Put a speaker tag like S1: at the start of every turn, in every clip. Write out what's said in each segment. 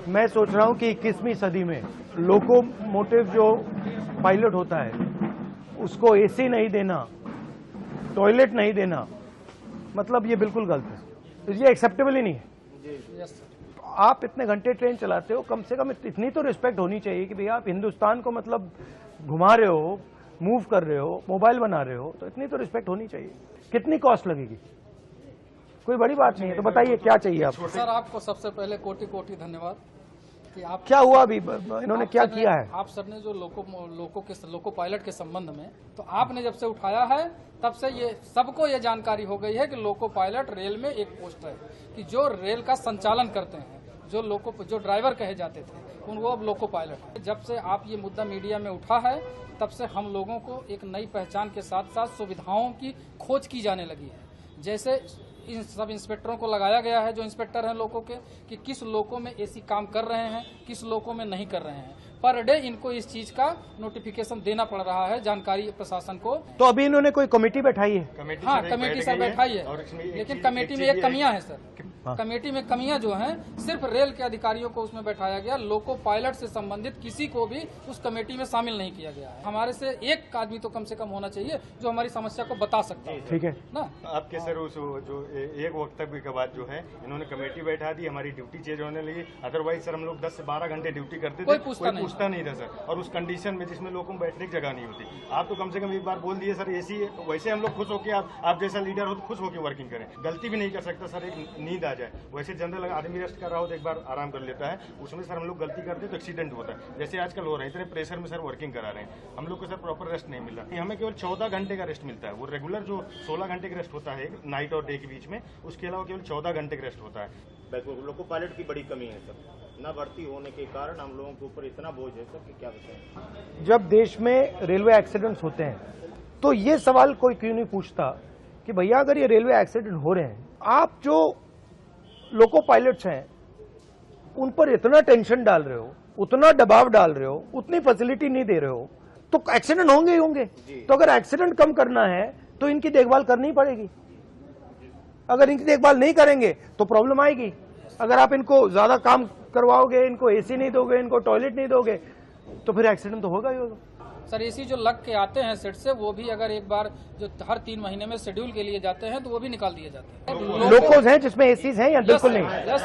S1: मैं सोच रहा हूं कि 21वीं सदी में लोकोमोटिव जो पायलट होता है उसको एसी नहीं देना, टॉयलेट नहीं देना, मतलब ये बिल्कुल गलत है, ये एक्सेप्टेबल ही नहीं है। आप इतने घंटे ट्रेन चलाते हो, कम से कम इतनी तो रिस्पेक्ट होनी चाहिए कि भैया आप हिंदुस्तान को मतलब घुमा रहे हो, मूव कर रहे हो, मोबाइल बना रहे हो, तो इतनी तो रिस्पेक्ट होनी चाहिए। कितनी कॉस्ट लगेगी? कोई बड़ी बात नहीं है, तो बताइए क्या चाहिए आपको?
S2: सर आपको सबसे पहले कोटि कोटि धन्यवाद कि आप
S1: क्या हुआ अभी, इन्होंने क्या किया है?
S2: आप सर ने जो लोको पायलट के संबंध में, तो आपने जब से उठाया है तब से ये सबको ये जानकारी हो गई है कि लोको पायलट रेल में एक पोस्ट है कि जो रेल का संचालन करते हैं, जो ड्राइवर कहे जाते थे वो अब लोको पायलट है। जब से आप ये मुद्दा मीडिया में उठा है तब से हम लोगों को एक नई पहचान के साथ साथ सुविधाओं की खोज की जाने लगी है। जैसे इन सब इंस्पेक्टरों को लगाया गया है, जो इंस्पेक्टर हैं लोको के, कि किस लोको में एसी काम कर रहे हैं, किस लोको में नहीं कर रहे हैं। पर डे इनको इस चीज का नोटिफिकेशन देना पड़ रहा है, जानकारी प्रशासन को।
S1: तो अभी इन्होंने कोई कमेटी बैठाई है?
S2: हाँ, कमेटी सर बैठाई है, लेकिन कमेटी में एक कमियां है सर। कमेटी में कमियां जो हैं, सिर्फ रेल के अधिकारियों को उसमें बैठाया गया, लोको पायलट से संबंधित किसी को भी उस कमेटी में शामिल नहीं किया गया है। हमारे से एक आदमी तो कम से कम होना चाहिए जो हमारी समस्या को बता सकता है।
S1: ठीक है
S2: ना?
S3: आपके सर उस जो एक वक्तव्य के बाद जो है इन्होंने कमेटी बैठा दी, हमारी ड्यूटी चेंज होने लगी। अदरवाइज सर हम लोग 10 से 12 घंटे ड्यूटी करते थे, कोई पूछता नहीं था सर, और उस कंडीशन में जिसमें लोगों को बैठने की जगह नहीं होती। आप तो कम से कम एक बार बोल दिए सर एसी है, तो वैसे हम लोग खुश होकर आप जैसा लीडर हो तो खुश होकर वर्किंग करें। गलती भी नहीं कर सकता सर, एक नींद आ जाए। वैसे जनरल आदमी रेस्ट कर रहा हो तो एक बार आराम कर लेता है, उसमें सर हम लोग गलती करते तो एक्सीडेंट होता है, जैसे आजकल हो रहा है। इतने प्रेशर में सर वर्किंग करा रहे हैं हम लोग को सर, प्रॉपर रेस्ट नहीं मिल रहा। हमें केवल 14 घंटे का रेस्ट मिलता है, वो रेगुलर जो 16 घंटे का रेस्ट होता है नाइट और डे के बीच में, उसके अलावा केवल 14 घंटे का रेस्ट होता है।
S4: लोको पायलट की बड़ी कमी है सर, न भर्ती होने के कारण हम लोगों के ऊपर इतना बोझ है सर कि क्या बताएं।
S1: जब देश में रेलवे एक्सीडेंट्स होते हैं तो ये सवाल कोई क्यों नहीं पूछता कि भैया अगर ये रेलवे एक्सीडेंट हो रहे हैं, आप जो लोको पायलट्स हैं उन पर इतना टेंशन डाल रहे हो, उतना दबाव डाल रहे हो, उतनी फैसिलिटी नहीं दे रहे हो, तो एक्सीडेंट होंगे ही होंगे। तो अगर एक्सीडेंट कम करना है तो इनकी देखभाल करनी पड़ेगी। अगर इनकी देखभाल नहीं करेंगे तो प्रॉब्लम आएगी। अगर आप इनको ज्यादा काम करवाओगे, इनको एसी नहीं दोगे, इनको टॉयलेट नहीं दोगे, तो फिर एक्सीडेंट तो होगा ही होगा।
S2: सर एसी जो लग के आते हैं सेट से, वो भी अगर एक बार जो हर 3 महीने में शेड्यूल के लिए जाते हैं तो वो भी निकाल दिए जाते हैं।
S1: लोकोज हैं जिसमें एसीज हैं या बिल्कुल नहीं?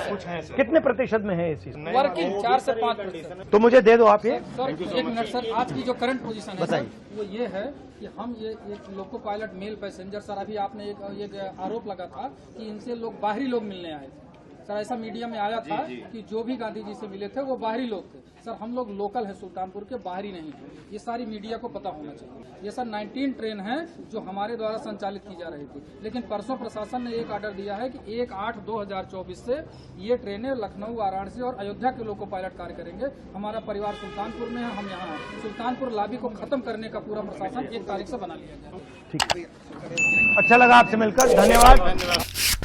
S2: कुछ हैं सर।
S1: कितने प्रतिशत में है एसी?
S2: वर्किंग 4 से 5%।
S1: तो मुझे दे दो आप ये।
S2: सर 1 मिनट सर, आज की जो करंट पोजीशन है सर, वो ये है कि हम ये एक loco pilot mail passenger, sir अभी आपने एक आरोप लगा था कि इनसे लोग बाहरी लोग मिलने आए थे। सर ऐसा मीडिया में आया था कि जो भी गांधी जी से मिले थे वो बाहरी लोग थे। सर हम लोग लोकल हैं, सुल्तानपुर के, बाहरी नहीं है। ये सारी मीडिया को पता होना चाहिए। ये सर 19 ट्रेन है जो हमारे द्वारा संचालित की जा रही थी, लेकिन परसों प्रशासन ने एक ऑर्डर दिया है कि 1/8/2024 से ये ट्रेनें लखनऊ, वाराणसी और अयोध्या के लोको पायलट कार्य करेंगे। हमारा परिवार सुल्तानपुर में है, हम यहाँ हैं। सुल्तानपुर लॉबी को खत्म करने का पूरा प्रशासन 1 तारीख से बना लिया गया।
S1: ठीक, अच्छा लगा आपसे मिलकर, धन्यवाद।